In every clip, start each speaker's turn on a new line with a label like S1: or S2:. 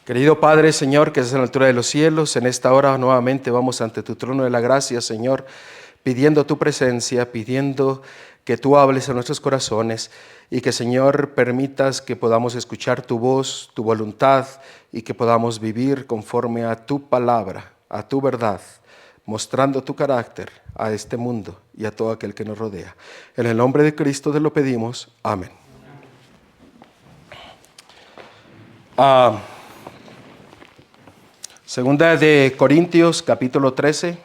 S1: Querido Padre, Señor, que estás en la altura de los cielos, en esta hora nuevamente vamos ante tu trono de la gracia, Señor, pidiendo tu presencia, pidiendo que tú hables a nuestros corazones y que, Señor, permitas que podamos escuchar tu voz, tu voluntad y que podamos vivir conforme a tu palabra, a tu verdad, mostrando tu carácter a este mundo y a todo aquel que nos rodea. En el nombre de Cristo te lo pedimos. Amén. Segunda de Corintios, capítulo 13.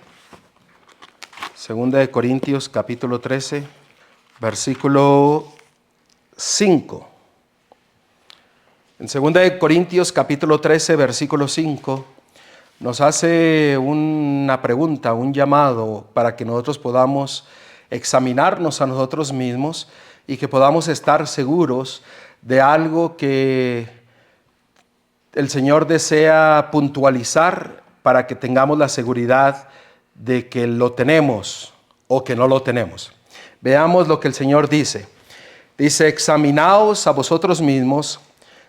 S1: Segunda de Corintios, capítulo 13, versículo 5. En Segunda de Corintios, capítulo 13, versículo 5, nos hace una pregunta, un llamado para que nosotros podamos examinarnos a nosotros mismos y que podamos estar seguros de algo que el Señor desea puntualizar para que tengamos la seguridad de que lo tenemos o que no lo tenemos. Veamos lo que el Señor dice. Dice, examinaos a vosotros mismos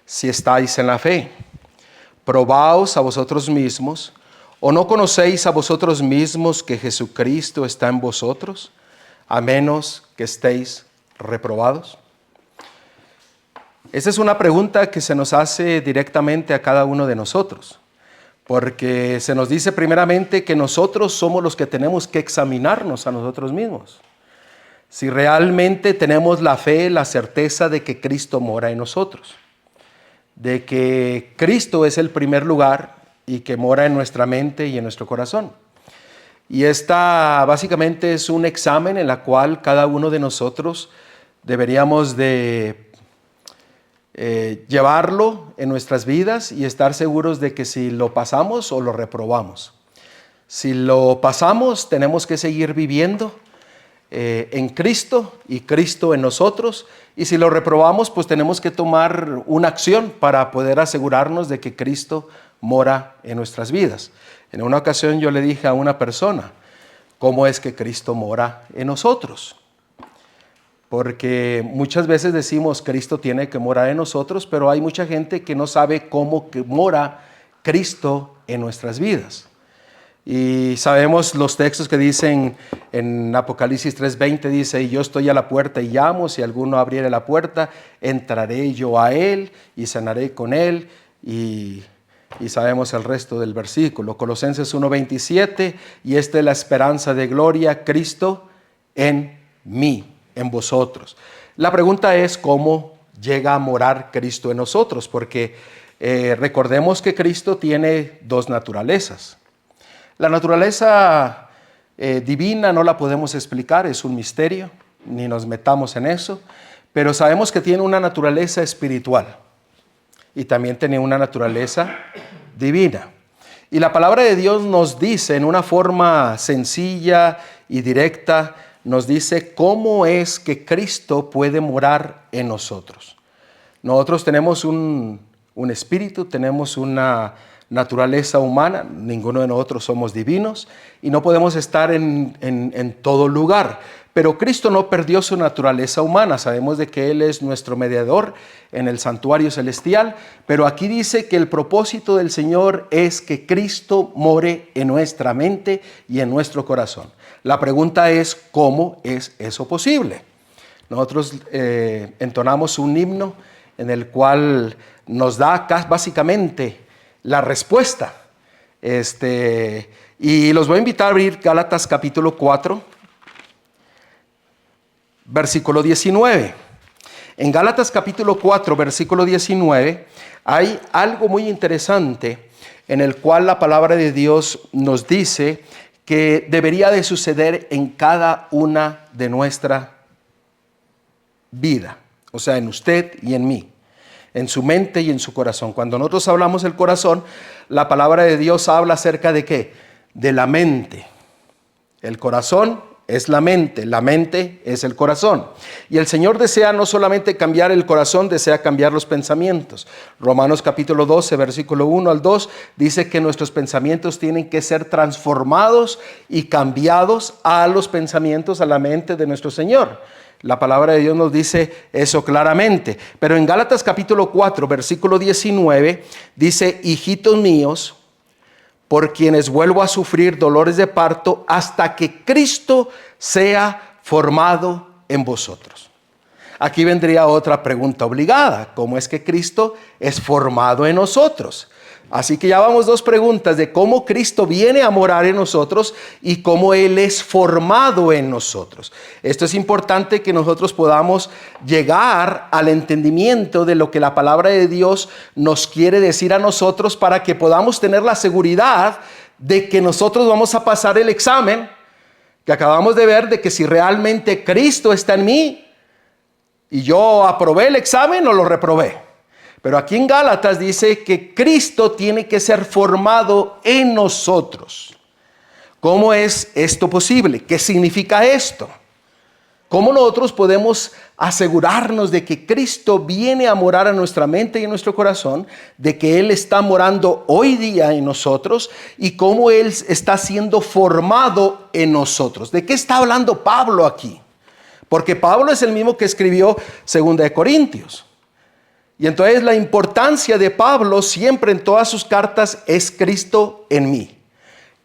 S1: si estáis en la fe. Probaos a vosotros mismos, ¿o no conocéis a vosotros mismos que Jesucristo está en vosotros, a menos que estéis reprobados? Esa es una pregunta que se nos hace directamente a cada uno de nosotros, porque se nos dice primeramente que nosotros somos los que tenemos que examinarnos a nosotros mismos. Si realmente tenemos la fe, la certeza de que Cristo mora en nosotros, de que Cristo es el primer lugar y que mora en nuestra mente y en nuestro corazón. Y esta básicamente es un examen en el cual cada uno de nosotros deberíamos de llevarlo en nuestras vidas y estar seguros de que si lo pasamos o lo reprobamos. Si lo pasamos, tenemos que seguir viviendo en Cristo y Cristo en nosotros, y si lo reprobamos, pues tenemos que tomar una acción para poder asegurarnos de que Cristo mora en nuestras vidas. En una ocasión yo le dije a una persona, ¿cómo es que Cristo mora en nosotros? Porque muchas veces decimos Cristo tiene que morar en nosotros, pero hay mucha gente que no sabe cómo que mora Cristo en nuestras vidas. Y sabemos los textos que dicen en Apocalipsis 3:20, dice, y yo estoy a la puerta y llamo, si alguno abriere la puerta, entraré yo a él y cenaré con él, y sabemos el resto del versículo. Colosenses 1:27, y esta es la esperanza de gloria, Cristo en mí, en vosotros. La pregunta es cómo llega a morar Cristo en nosotros, porque recordemos que Cristo tiene dos naturalezas. La naturaleza divina no la podemos explicar, es un misterio, ni nos metamos en eso, pero sabemos que tiene una naturaleza espiritual y también tiene una naturaleza divina. Y la palabra de Dios nos dice en una forma sencilla y directa, nos dice cómo es que Cristo puede morar en nosotros. Nosotros tenemos un espíritu, tenemos una naturaleza humana, ninguno de nosotros somos divinos y no podemos estar en todo lugar. Pero Cristo no perdió su naturaleza humana, sabemos de que Él es nuestro mediador en el santuario celestial, pero aquí dice que el propósito del Señor es que Cristo more en nuestra mente y en nuestro corazón. La pregunta es, ¿cómo es eso posible? Nosotros entonamos un himno en el cual nos da básicamente la respuesta. Y los voy a invitar a abrir Gálatas capítulo 4, versículo 19. En Gálatas capítulo 4, versículo 19, hay algo muy interesante en el cual la palabra de Dios nos dice que debería de suceder en cada una de nuestra vida, o sea, en usted y en mí, en su mente y en su corazón. Cuando nosotros hablamos del corazón, la palabra de Dios habla acerca de ¿qué? De la mente. El corazón es la mente es el corazón. Y el Señor desea no solamente cambiar el corazón, desea cambiar los pensamientos. Romanos capítulo 12, versículo 1 al 2, dice que nuestros pensamientos tienen que ser transformados y cambiados a los pensamientos, a la mente de nuestro Señor. La palabra de Dios nos dice eso claramente. Pero en Gálatas capítulo 4, versículo 19, dice: hijitos míos, por quienes vuelvo a sufrir dolores de parto hasta que Cristo sea formado en vosotros. Aquí vendría otra pregunta obligada: ¿cómo es que Cristo es formado en nosotros? Así que ya vamos dos preguntas de cómo Cristo viene a morar en nosotros y cómo Él es formado en nosotros. Esto es importante que nosotros podamos llegar al entendimiento de lo que la palabra de Dios nos quiere decir a nosotros, para que podamos tener la seguridad de que nosotros vamos a pasar el examen que acabamos de ver, de que si realmente Cristo está en mí y yo aprobé el examen o lo reprobé. Pero aquí en Gálatas dice que Cristo tiene que ser formado en nosotros. ¿Cómo es esto posible? ¿Qué significa esto? ¿Cómo nosotros podemos asegurarnos de que Cristo viene a morar a nuestra mente y en nuestro corazón, de que Él está morando hoy día en nosotros y cómo Él está siendo formado en nosotros? ¿De qué está hablando Pablo aquí? Porque Pablo es el mismo que escribió 2 Corintios. Y entonces la importancia de Pablo siempre en todas sus cartas es Cristo en mí,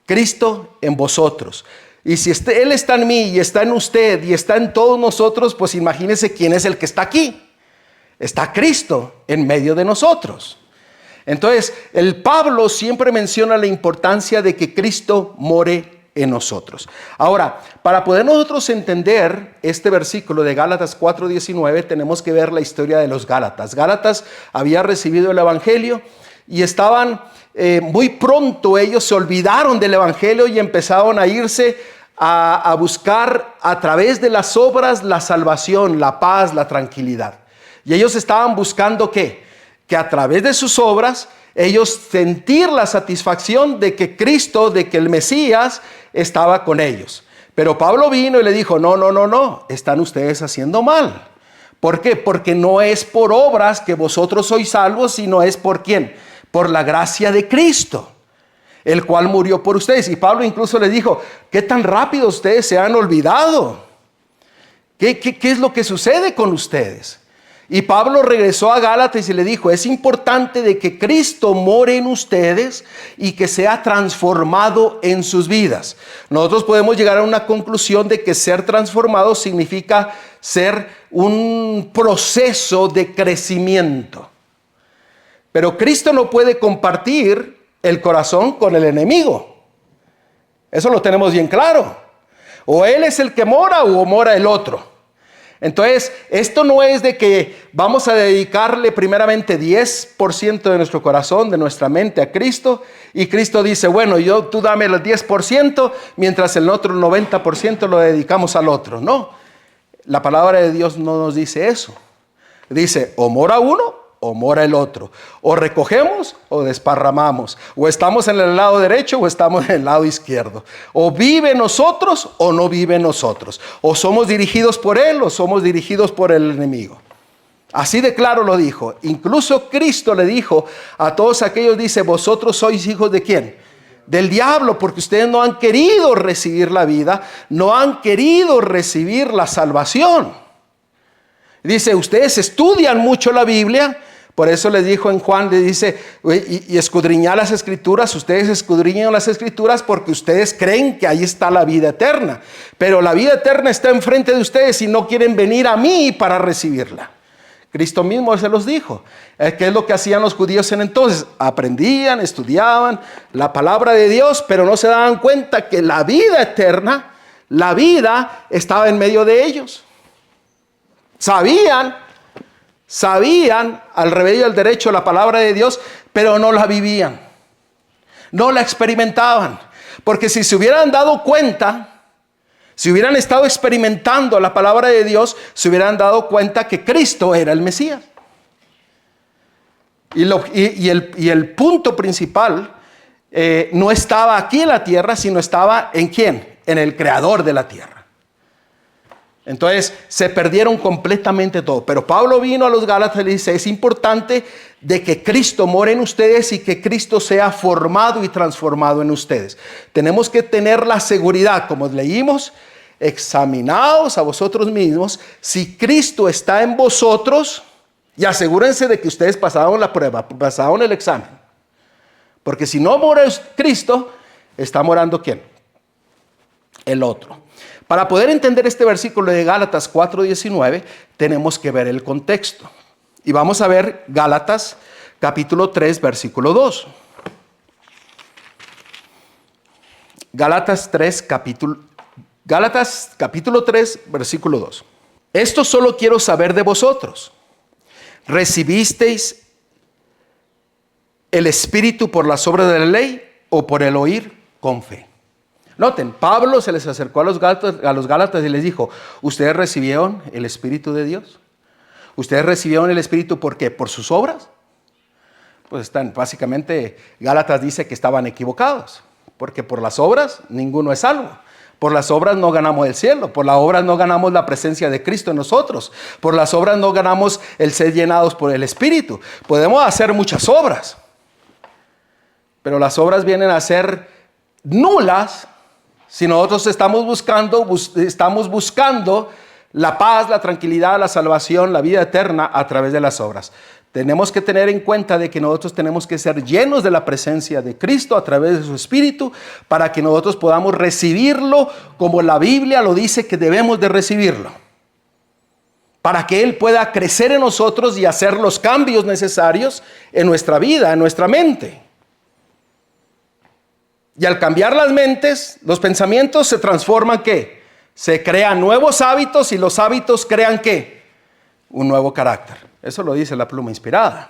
S1: Cristo en vosotros. Y si Él está en mí y está en usted y está en todos nosotros, pues imagínense quién es el que está aquí. Está Cristo en medio de nosotros. Entonces, el Pablo siempre menciona la importancia de que Cristo more en nosotros. Ahora, para poder nosotros entender este versículo de Gálatas 4:19, tenemos que ver la historia de los Gálatas. Gálatas había recibido el evangelio y estaban muy pronto, ellos se olvidaron del evangelio y empezaron a irse a buscar a través de las obras la salvación, la paz, la tranquilidad. Y ellos estaban buscando ¿qué? Que a través de sus obras ellos sentir la satisfacción de que Cristo, de que el Mesías estaba con ellos. Pero Pablo vino y le dijo: no, están ustedes haciendo mal. ¿Por qué? Porque no es por obras que vosotros sois salvos, sino es ¿por quién? Por la gracia de Cristo, el cual murió por ustedes. Y Pablo incluso le dijo: ¿qué tan rápido ustedes se han olvidado? ¿Qué es lo que sucede con ustedes? Y Pablo regresó a Gálatas y le dijo: es importante de que Cristo more en ustedes y que sea transformado en sus vidas. Nosotros podemos llegar a una conclusión de que ser transformado significa ser un proceso de crecimiento. Pero Cristo no puede compartir el corazón con el enemigo. Eso lo tenemos bien claro. O Él es el que mora o mora el otro. Entonces, esto no es de que vamos a dedicarle primeramente 10% de nuestro corazón, de nuestra mente a Cristo, y Cristo dice: bueno, tú dame el 10%, mientras el otro 90% lo dedicamos al otro. No, la palabra de Dios no nos dice eso. Dice: o mora uno o mora el otro, o recogemos o desparramamos, o estamos en el lado derecho o estamos en el lado izquierdo, o vive nosotros o no vive nosotros, o somos dirigidos por Él o somos dirigidos por el enemigo. Así de claro lo dijo. Incluso Cristo le dijo a todos aquellos, dice: vosotros sois hijos ¿de quién? Del diablo, porque ustedes no han querido recibir la vida, no han querido recibir la salvación. Dice: ustedes estudian mucho la Biblia. Por eso les dijo en Juan, le dice: y escudriñad las escrituras. Ustedes escudriñan las escrituras porque ustedes creen que ahí está la vida eterna. Pero la vida eterna está enfrente de ustedes y no quieren venir a mí para recibirla. Cristo mismo se los dijo. ¿Qué es lo que hacían los judíos en entonces? Aprendían, estudiaban la palabra de Dios, pero no se daban cuenta que la vida eterna, la vida estaba en medio de ellos. Sabían al revés y al derecho la palabra de Dios, pero no la vivían, no la experimentaban. Porque si se hubieran dado cuenta, si hubieran estado experimentando la palabra de Dios, se hubieran dado cuenta que Cristo era el Mesías. Y el punto principal no estaba aquí en la tierra, sino estaba ¿en quién? En el creador de la tierra. Entonces se perdieron completamente todo. Pero Pablo vino a los Gálatas y le dice: es importante de que Cristo more en ustedes y que Cristo sea formado y transformado en ustedes. Tenemos que tener la seguridad, como leímos examinaos a vosotros mismos si Cristo está en vosotros, y asegúrense de que ustedes pasaron la prueba, pasaron el examen. Porque si no mora Cristo, está morando ¿quién? El otro. Para poder entender este versículo de Gálatas 4:19, tenemos que ver el contexto. Y vamos a ver Gálatas capítulo 3, versículo 2. Gálatas capítulo 3, versículo 2. Esto solo quiero saber de vosotros. ¿Recibisteis el Espíritu por las obras de la ley o por el oír con fe? Noten, Pablo se les acercó a los Gálatas y les dijo, ¿ustedes recibieron el Espíritu de Dios? ¿Ustedes recibieron el Espíritu por qué? ¿Por sus obras? Pues básicamente Gálatas dice que estaban equivocados, porque por las obras ninguno es salvo. Por las obras no ganamos el cielo, por las obras no ganamos la presencia de Cristo en nosotros, por las obras no ganamos el ser llenados por el Espíritu. Podemos hacer muchas obras, pero las obras vienen a ser nulas si nosotros estamos buscando la paz, la tranquilidad, la salvación, la vida eterna a través de las obras. Tenemos que tener en cuenta de que nosotros tenemos que ser llenos de la presencia de Cristo a través de su Espíritu para que nosotros podamos recibirlo como la Biblia lo dice que debemos de recibirlo. Para que Él pueda crecer en nosotros y hacer los cambios necesarios en nuestra vida, en nuestra mente. Y al cambiar las mentes, los pensamientos se transforman ¿qué? Se crean nuevos hábitos y los hábitos crean ¿qué? Un nuevo carácter. Eso lo dice la pluma inspirada.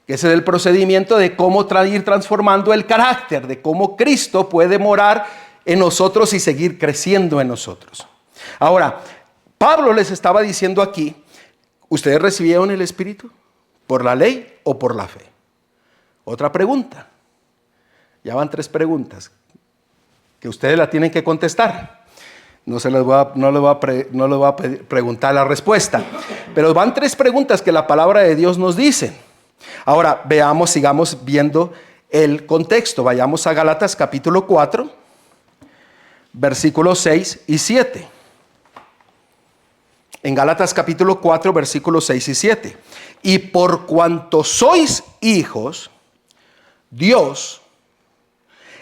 S1: Ese es el procedimiento de cómo ir transformando el carácter, de cómo Cristo puede morar en nosotros y seguir creciendo en nosotros. Ahora, Pablo les estaba diciendo aquí, ¿ustedes recibieron el Espíritu por la ley o por la fe? Otra pregunta. Ya van 3 preguntas que ustedes la tienen que contestar. No les voy a preguntar la respuesta, pero van 3 preguntas que la palabra de Dios nos dice. Ahora sigamos viendo el contexto. Vayamos a Gálatas capítulo 4, versículos 6 y 7. En Gálatas capítulo 4, versículos 6 y 7. Y por cuanto sois hijos, Dios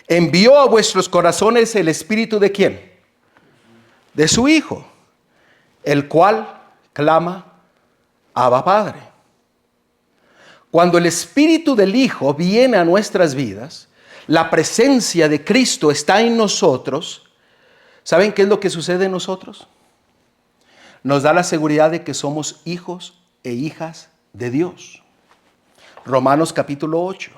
S1: envió a vuestros corazones el Espíritu ¿de quién? De su Hijo, el cual clama, Abba Padre. Cuando el Espíritu del Hijo viene a nuestras vidas, la presencia de Cristo está en nosotros. ¿Saben qué es lo que sucede en nosotros? Nos da la seguridad de que somos hijos e hijas de Dios. Romanos capítulo 8.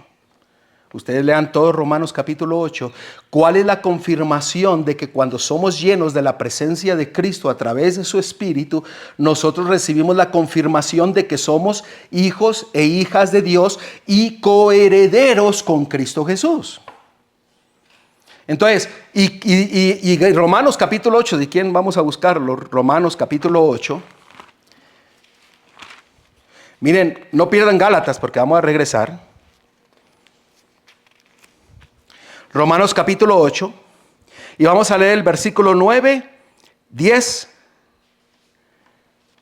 S1: Ustedes lean todo Romanos capítulo 8. ¿Cuál es la confirmación de que cuando somos llenos de la presencia de Cristo a través de su Espíritu, nosotros recibimos la confirmación de que somos hijos e hijas de Dios y coherederos con Cristo Jesús? Entonces, y Romanos capítulo 8, ¿de quién vamos a buscarlo? Romanos capítulo 8. Miren, no pierdan Gálatas porque vamos a regresar. Romanos capítulo 8, y vamos a leer el versículo 9, 10.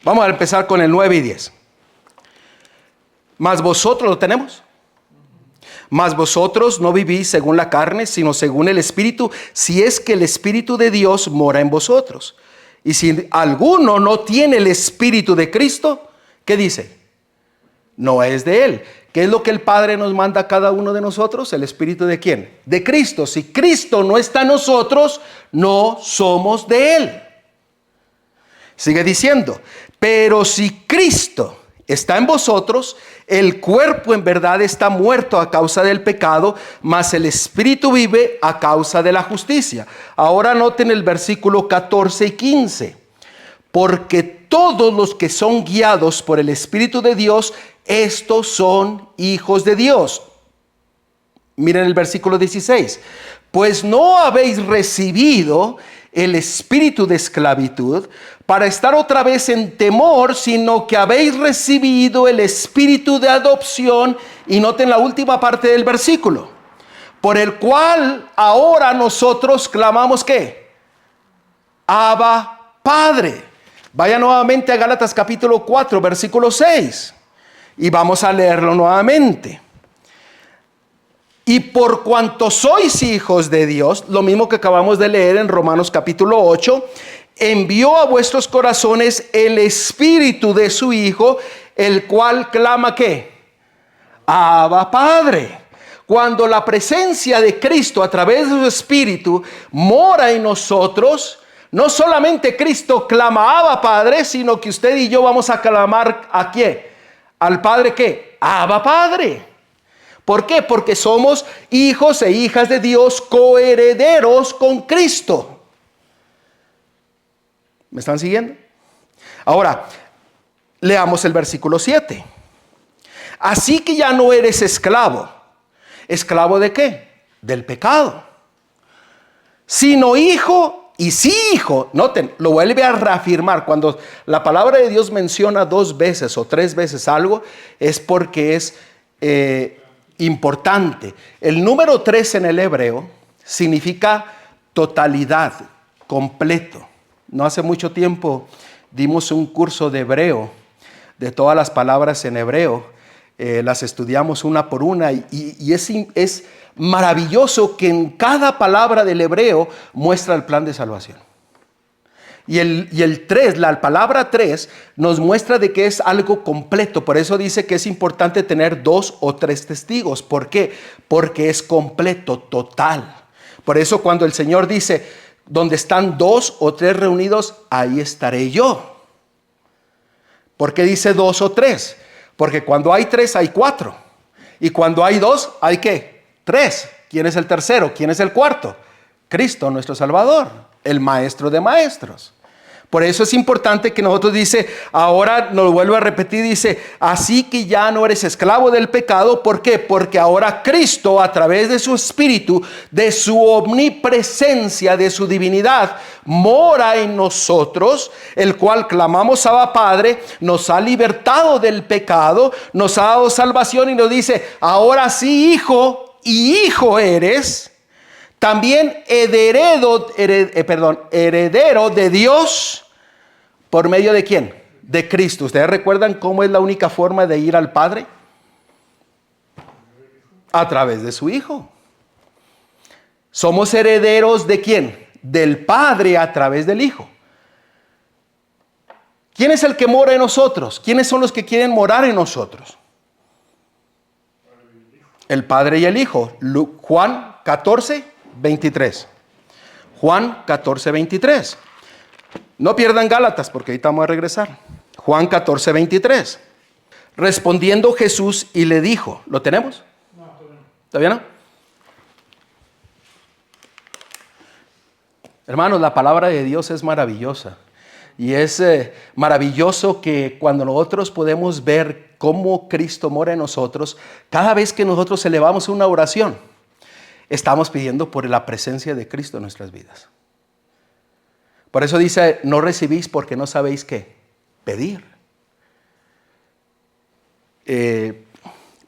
S1: Vamos a empezar con el 9 y 10. Mas vosotros, ¿lo tenemos? Mas vosotros no vivís según la carne, sino según el Espíritu, si es que el Espíritu de Dios mora en vosotros. Y si alguno no tiene el Espíritu de Cristo, ¿qué dice? No es de Él. ¿Qué es lo que el Padre nos manda a cada uno de nosotros? ¿El Espíritu de quién? De Cristo. Si Cristo no está en nosotros, no somos de Él. Sigue diciendo, pero si Cristo está en vosotros, el cuerpo en verdad está muerto a causa del pecado, mas el Espíritu vive a causa de la justicia. Ahora noten el versículo 14 y 15. Porque todos los que son guiados por el Espíritu de Dios, estos son hijos de Dios. Miren el versículo 16. Pues no habéis recibido el espíritu de esclavitud para estar otra vez en temor, sino que habéis recibido el espíritu de adopción. Y noten la última parte del versículo. Por el cual ahora nosotros clamamos ¿qué? Abba, Padre. Vaya nuevamente a Gálatas capítulo 4, versículo 6. Y vamos a leerlo nuevamente. Y por cuanto sois hijos de Dios, lo mismo que acabamos de leer en Romanos capítulo 8, envió a vuestros corazones el Espíritu de su Hijo, el cual clama ¿qué? Abba, Padre. Cuando la presencia de Cristo a través de su Espíritu mora en nosotros, no solamente Cristo clama Abba, Padre, sino que usted y yo vamos a clamar ¿a quién? Al Padre ¿qué? Abba, Padre. ¿Por qué? Porque somos hijos e hijas de Dios, coherederos con Cristo. ¿Me están siguiendo? Ahora, leamos el versículo 7. Así que ya no eres esclavo. ¿Esclavo de qué? Del pecado. Sino hijo, y sí hijo. Noten, lo vuelve a reafirmar. Cuando la palabra de Dios menciona 2 veces o 3 veces algo, es porque es importante. El número 3 en el hebreo significa totalidad, completo. No hace mucho tiempo dimos un curso de hebreo, de todas las palabras en hebreo. Las estudiamos una por una y es maravilloso que en cada palabra del hebreo muestra el plan de salvación. Y el 3, la palabra 3, nos muestra de que es algo completo. Por eso dice que es importante tener 2 o 3 testigos. ¿Por qué? Porque es completo, total. Por eso cuando el Señor dice, donde están 2 o 3 reunidos, ahí estaré yo. ¿Por qué dice 2 o 3? Porque cuando hay 3 hay 4. Y cuando hay 2 hay ¿qué? 3. ¿Quién es el tercero? ¿Quién es el cuarto? Cristo, nuestro Salvador, el Maestro de maestros. Por eso es importante que nosotros dice, ahora nos vuelvo a repetir, dice, así que ya no eres esclavo del pecado. ¿Por qué? Porque ahora Cristo, a través de su Espíritu, de su omnipresencia, de su divinidad, mora en nosotros, el cual clamamos Abba Padre, nos ha libertado del pecado, nos ha dado salvación y nos dice, ahora sí, hijo y hijo eres. También heredero de Dios, ¿por medio de quién? De Cristo. ¿Ustedes recuerdan cómo es la única forma de ir al Padre? A través de su Hijo. Somos herederos ¿de quién? Del Padre a través del Hijo. ¿Quién es el que mora en nosotros? ¿Quiénes son los que quieren morar en nosotros? El Padre y el Hijo. Juan 14, 23. Juan 14, 23. No pierdan Gálatas porque ahorita vamos a regresar. Juan 14, 23. Respondiendo Jesús y le dijo, ¿lo tenemos? No, todavía no. Hermanos, la palabra de Dios es maravillosa. Y es maravilloso que cuando nosotros podemos ver cómo Cristo mora en nosotros, cada vez que nosotros elevamos una oración, estamos pidiendo por la presencia de Cristo en nuestras vidas. Por eso dice, no recibís porque no sabéis qué pedir.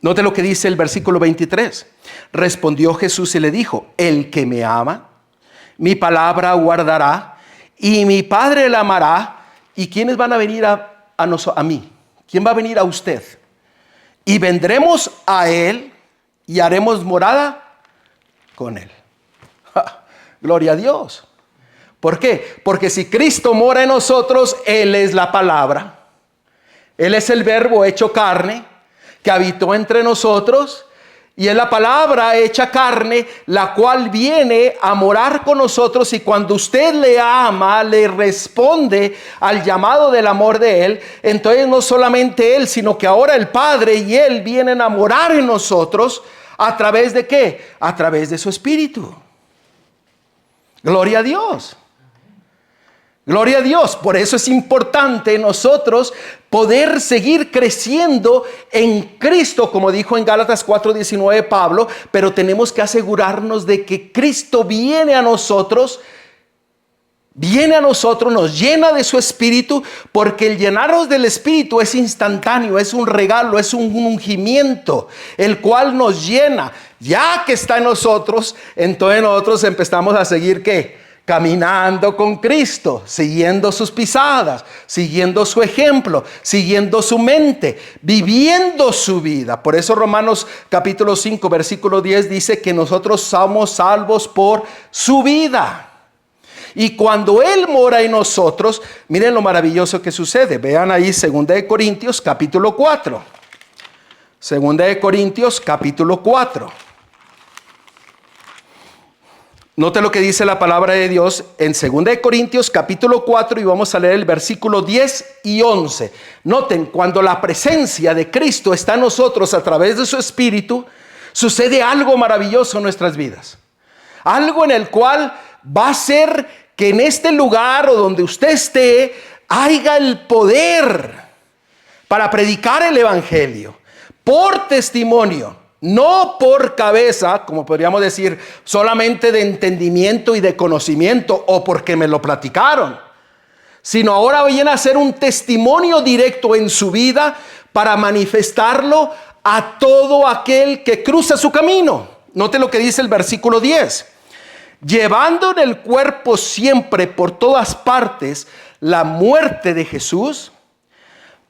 S1: Note lo que dice el versículo 23. Respondió Jesús y le dijo, el que me ama, mi palabra guardará y mi Padre la amará. ¿Y quiénes van a venir a mí? ¿Quién va a venir a usted? Y vendremos a él y haremos morada con él. ¡Ja! Gloria a Dios. ¿Por qué? Porque si Cristo mora en nosotros, Él es la palabra. Él es el verbo hecho carne que habitó entre nosotros. Y es la palabra hecha carne, la cual viene a morar con nosotros. Y cuando usted le ama, le responde al llamado del amor de Él. Entonces no solamente Él, sino que ahora el Padre y Él vienen a morar en nosotros. ¿A través de qué? A través de su Espíritu. Gloria a Dios. Gloria a Dios. Por eso es importante nosotros poder seguir creciendo en Cristo, como dijo en Gálatas 4:19 Pablo, pero tenemos que asegurarnos de que Cristo viene a nosotros, nos llena de su Espíritu, porque el llenarnos del Espíritu es instantáneo, es un regalo, es un ungimiento, el cual nos llena. Ya que está en nosotros, entonces nosotros empezamos a seguir ¿qué? caminando con Cristo, siguiendo sus pisadas, siguiendo su ejemplo, siguiendo su mente, viviendo su vida. Por eso Romanos capítulo 5, versículo 10 dice que nosotros somos salvos por su vida. Y cuando Él mora en nosotros, miren lo maravilloso que sucede. Vean ahí 2 Corintios capítulo 4. 2 Corintios capítulo 4. Note lo que dice la palabra de Dios en 2 Corintios capítulo 4 y vamos a leer el versículo 10 y 11. Noten, cuando la presencia de Cristo está en nosotros a través de su Espíritu, sucede algo maravilloso en nuestras vidas. Algo en el cual va a ser que en este lugar o donde usted esté haya el poder para predicar el Evangelio por testimonio, no por cabeza, como podríamos decir, solamente de entendimiento y de conocimiento o porque me lo platicaron, sino ahora viene a ser un testimonio directo en su vida para manifestarlo a todo aquel que cruza su camino. Note lo que dice el versículo 10. Llevando en el cuerpo siempre por todas partes la muerte de Jesús,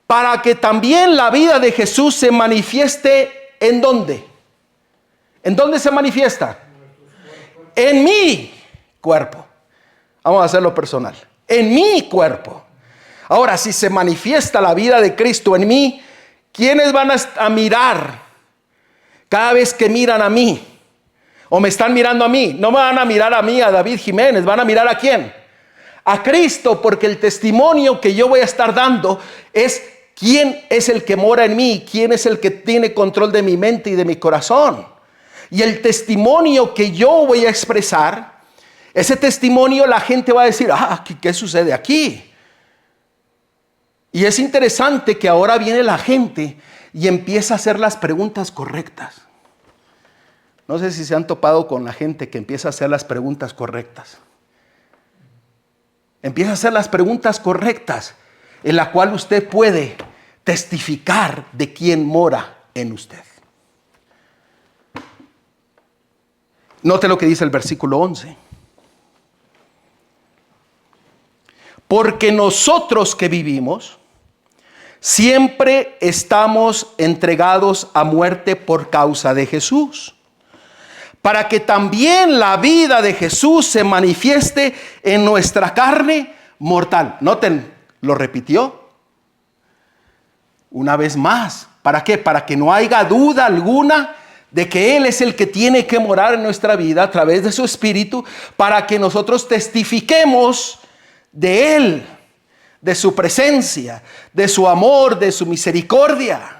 S1: para que también la vida de Jesús se manifieste ¿en dónde? ¿En dónde se manifiesta? En mi cuerpo. Vamos a hacerlo personal. En mi cuerpo. Ahora, si se manifiesta la vida de Cristo en mí, ¿quiénes van a mirar cada vez que miran a mí? O me están mirando a mí. No me van a mirar a mí, a David Jiménez. ¿Van a mirar a quién? A Cristo, porque el testimonio que yo voy a estar dando es quién es el que mora en mí, quién es el que tiene control de mi mente y de mi corazón. Y el testimonio que yo voy a expresar, ese testimonio la gente va a decir, ¿qué sucede aquí? Y es interesante que ahora viene la gente y empieza a hacer las preguntas correctas. No sé si se han topado con la gente que empieza a hacer las preguntas correctas. Empieza a hacer las preguntas correctas en la cual usted puede testificar de quién mora en usted. Note lo que dice el versículo 11. Porque nosotros que vivimos, siempre estamos entregados a muerte por causa de Jesús, para que también la vida de Jesús se manifieste en nuestra carne mortal. Noten, lo repitió una vez más. ¿Para qué? Para que no haya duda alguna de que Él es el que tiene que morar en nuestra vida a través de su Espíritu, para que nosotros testifiquemos de Él, de su presencia, de su amor, de su misericordia.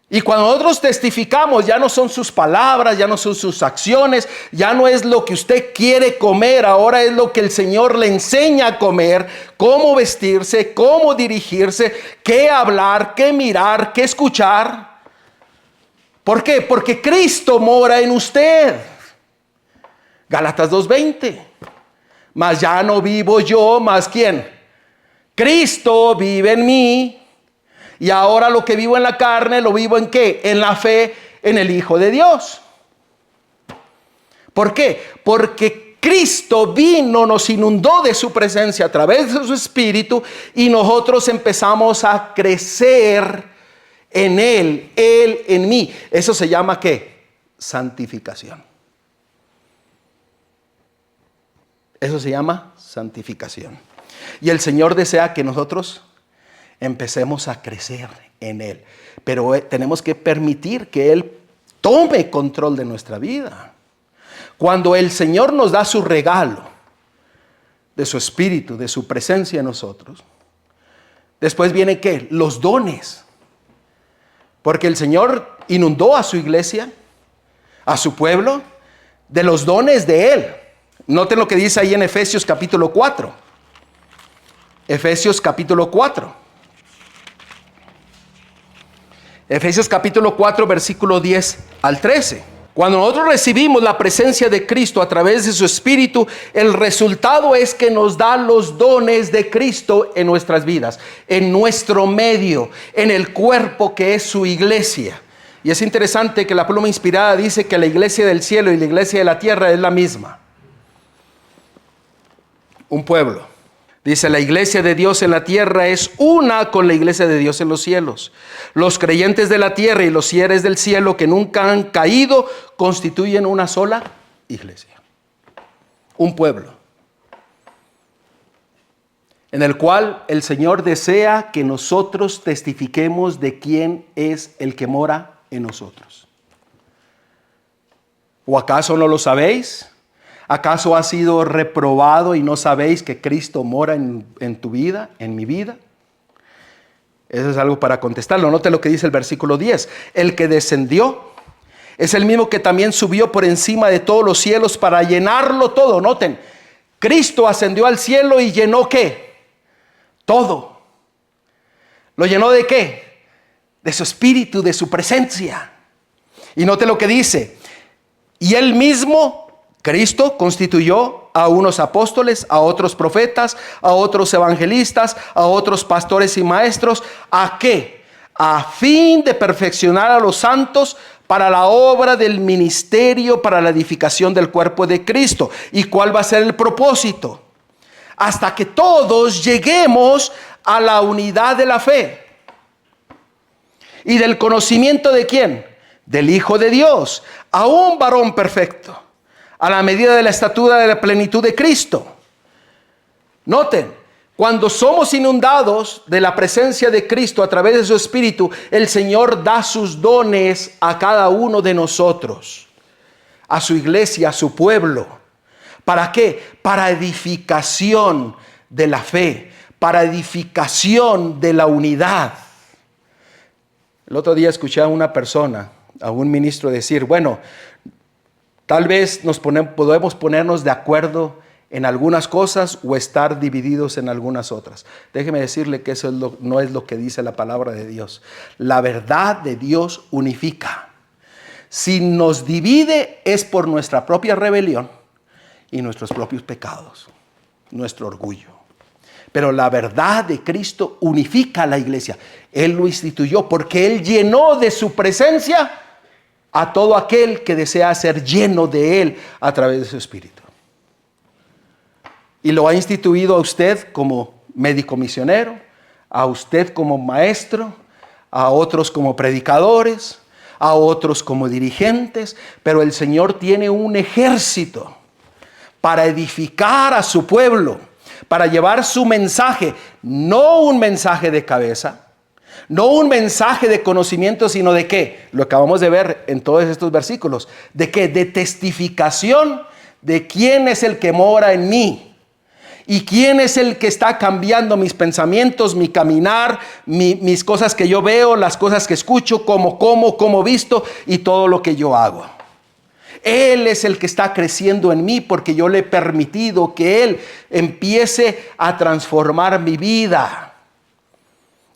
S1: Y cuando nosotros testificamos, ya no son sus palabras, ya no son sus acciones, ya no es lo que usted quiere comer, ahora es lo que el Señor le enseña a comer, cómo vestirse, cómo dirigirse, qué hablar, qué mirar, qué escuchar. ¿Por qué? Porque Cristo mora en usted. Gálatas 2:20. Mas ya no vivo yo, más ¿quién? Cristo vive en mí. Y ahora lo que vivo en la carne, ¿lo vivo en qué? En la fe en el Hijo de Dios. ¿Por qué? Porque Cristo vino, nos inundó de su presencia a través de su Espíritu y nosotros empezamos a crecer en Él en mí. Eso se llama ¿qué? Santificación. Eso se llama santificación. Y el Señor desea que nosotros empecemos a crecer en Él. Pero tenemos que permitir que Él tome control de nuestra vida. Cuando el Señor nos da su regalo de su Espíritu, de su presencia en nosotros, después viene ¿qué? Los dones. Porque el Señor inundó a su iglesia, a su pueblo, de los dones de Él. Noten lo que dice ahí en Efesios capítulo 4. Efesios capítulo 4. Efesios capítulo 4, versículo 10 al 13. Cuando nosotros recibimos la presencia de Cristo a través de su Espíritu, el resultado es que nos da los dones de Cristo en nuestras vidas, en nuestro medio, en el cuerpo que es su iglesia. Y es interesante que la pluma inspirada dice que la iglesia del cielo y la iglesia de la tierra es la misma. un pueblo. Dice, la iglesia de Dios en la tierra es una con la iglesia de Dios en los cielos. Los creyentes de la tierra y los seres del cielo que nunca han caído constituyen una sola iglesia. Un pueblo en el cual el Señor desea que nosotros testifiquemos de quién es el que mora en nosotros. ¿O acaso no lo sabéis? ¿Acaso ha sido reprobado y no sabéis que Cristo mora en tu vida, en mi vida? Eso es algo para contestarlo. Note lo que dice el versículo 10. El que descendió es el mismo que también subió por encima de todos los cielos para llenarlo todo. Noten, Cristo ascendió al cielo y llenó ¿qué? Todo. ¿Lo llenó de qué? De su espíritu, de su presencia. Y note lo que dice. Y él mismo, Cristo, constituyó a unos apóstoles, a otros profetas, a otros evangelistas, a otros pastores y maestros. ¿A qué? A fin de perfeccionar a los santos para la obra del ministerio, para la edificación del cuerpo de Cristo. ¿Y cuál va a ser el propósito? Hasta que todos lleguemos a la unidad de la fe. ¿Y del conocimiento de quién? Del Hijo de Dios, a un varón perfecto, a la medida de la estatura de la plenitud de Cristo. Noten, cuando somos inundados de la presencia de Cristo a través de su Espíritu, el Señor da sus dones a cada uno de nosotros, a su iglesia, a su pueblo. ¿Para qué? Para edificación de la fe, para edificación de la unidad. El otro día escuché a una persona, a un ministro decir, bueno, tal vez podemos ponernos de acuerdo en algunas cosas o estar divididos en algunas otras. Déjeme decirle que eso no es lo que dice la palabra de Dios. La verdad de Dios unifica. Si nos divide es por nuestra propia rebelión y nuestros propios pecados, nuestro orgullo. Pero la verdad de Cristo unifica a la iglesia. Él lo instituyó porque Él llenó de su presencia a todo aquel que desea ser lleno de Él a través de su Espíritu. Y lo ha instituido a usted como médico misionero, a usted como maestro, a otros como predicadores, a otros como dirigentes. Pero el Señor tiene un ejército para edificar a su pueblo, para llevar su mensaje, no un mensaje de cabeza, no un mensaje de conocimiento, sino de qué, lo acabamos de ver en todos estos versículos, de qué, de testificación de quién es el que mora en mí y quién es el que está cambiando mis pensamientos, mi caminar, mis cosas que yo veo, las cosas que escucho, cómo visto y todo lo que yo hago. Él es el que está creciendo en mí porque yo le he permitido que Él empiece a transformar mi vida,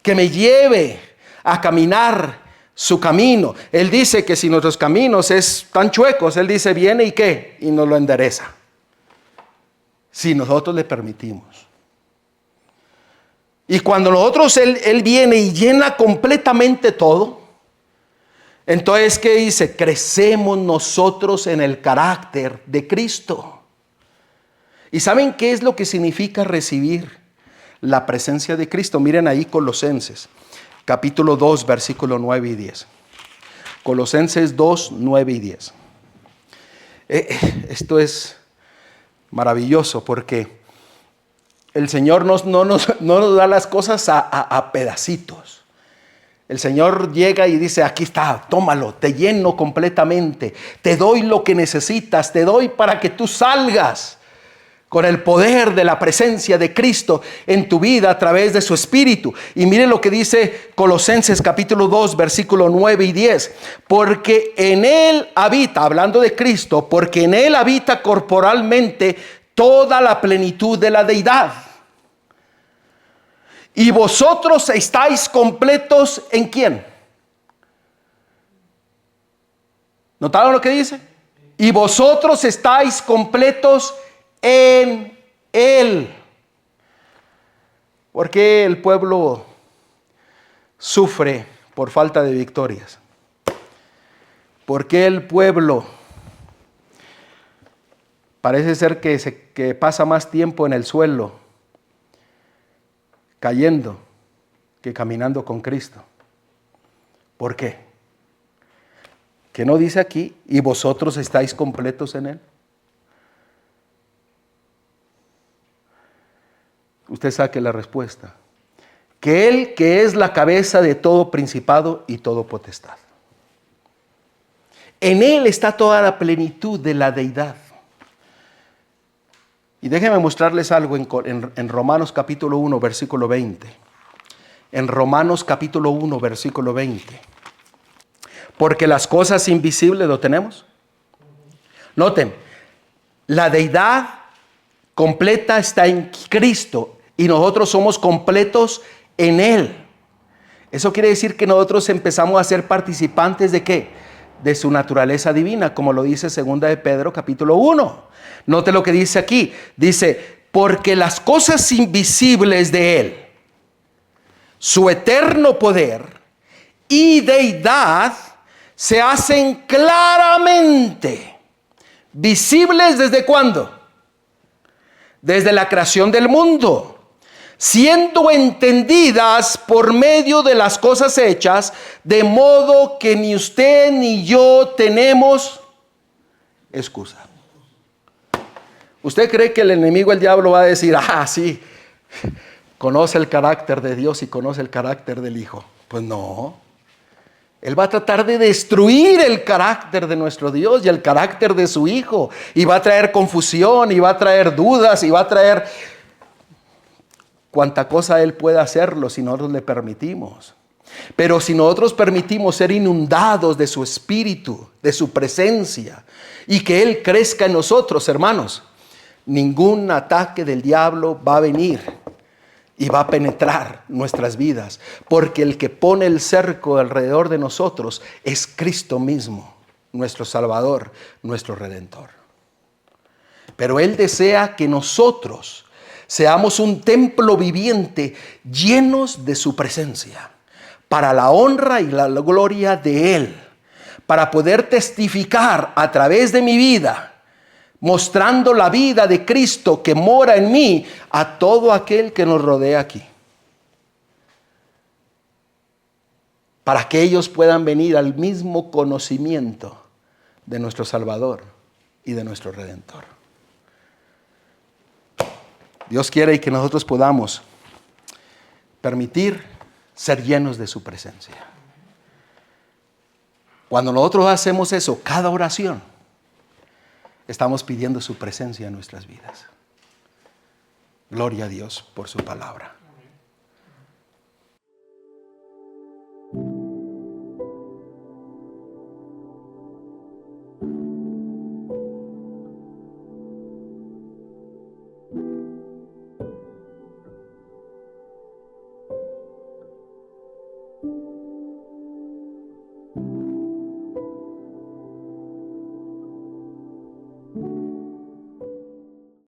S1: que me lleve a caminar su camino. Él dice que si nuestros caminos están chuecos, Él dice viene y qué, y nos lo endereza. Si nosotros le permitimos. Y cuando nosotros Él viene y llena completamente todo, entonces, ¿qué dice? Crecemos nosotros en el carácter de Cristo. ¿Y saben qué es lo que significa recibir la presencia de Cristo? Miren ahí Colosenses, capítulo 2, versículo 9 y 10. Colosenses 2, 9 y 10. Esto es maravilloso porque el Señor no nos da las cosas a pedacitos. El Señor llega y dice, aquí está, tómalo, te lleno completamente, te doy lo que necesitas, te doy para que tú salgas con el poder de la presencia de Cristo en tu vida a través de su Espíritu. Y mire lo que dice Colosenses capítulo 2, versículo 9 y 10. Porque en Él habita, hablando de Cristo, porque en Él habita corporalmente toda la plenitud de la deidad. Y vosotros estáis completos ¿en quién? ¿Notaron lo que dice? Y vosotros estáis completos en Él. ¿Por qué el pueblo sufre por falta de victorias? ¿Por qué el pueblo parece ser que pasa más tiempo en el suelo, cayendo, que caminando con Cristo. ¿Por qué? ¿Qué no dice aquí? ¿Y vosotros estáis completos en Él? Usted saque la respuesta. Que Él, que es la cabeza de todo principado y todo potestad. En Él está toda la plenitud de la deidad. Y déjenme mostrarles algo en Romanos capítulo 1, versículo 20. En Romanos capítulo 1, versículo 20. Porque las cosas invisibles, ¿lo tenemos? Noten, la deidad completa está en Cristo y nosotros somos completos en Él. Eso quiere decir que nosotros empezamos a ser participantes ¿de qué? De su naturaleza divina, como lo dice 2 de Pedro capítulo 1. Note lo que dice aquí. Dice, porque las cosas invisibles de Él, su eterno poder y deidad, se hacen claramente visibles. ¿Desde cuándo? Desde la creación del mundo, siendo entendidas por medio de las cosas hechas, de modo que ni usted ni yo tenemos excusa. ¿Usted cree que el enemigo, el diablo, va a decir, sí, conoce el carácter de Dios y conoce el carácter del Hijo? Pues no. Él va a tratar de destruir el carácter de nuestro Dios y el carácter de su Hijo. Y va a traer confusión, y va a traer dudas, y va a traer cuanta cosa Él pueda hacerlo si nosotros le permitimos. Pero si nosotros permitimos ser inundados de su Espíritu, de su presencia, y que Él crezca en nosotros, hermanos, ningún ataque del diablo va a venir y va a penetrar nuestras vidas, porque el que pone el cerco alrededor de nosotros es Cristo mismo, nuestro Salvador, nuestro Redentor. Pero Él desea que nosotros seamos un templo viviente llenos de su presencia, para la honra y la gloria de Él, para poder testificar a través de mi vida, mostrando la vida de Cristo que mora en mí a todo aquel que nos rodea aquí. Para que ellos puedan venir al mismo conocimiento de nuestro Salvador y de nuestro Redentor. Dios quiere que nosotros podamos permitir ser llenos de su presencia. Cuando nosotros hacemos eso, cada oración, estamos pidiendo su presencia en nuestras vidas. Gloria a Dios por su palabra.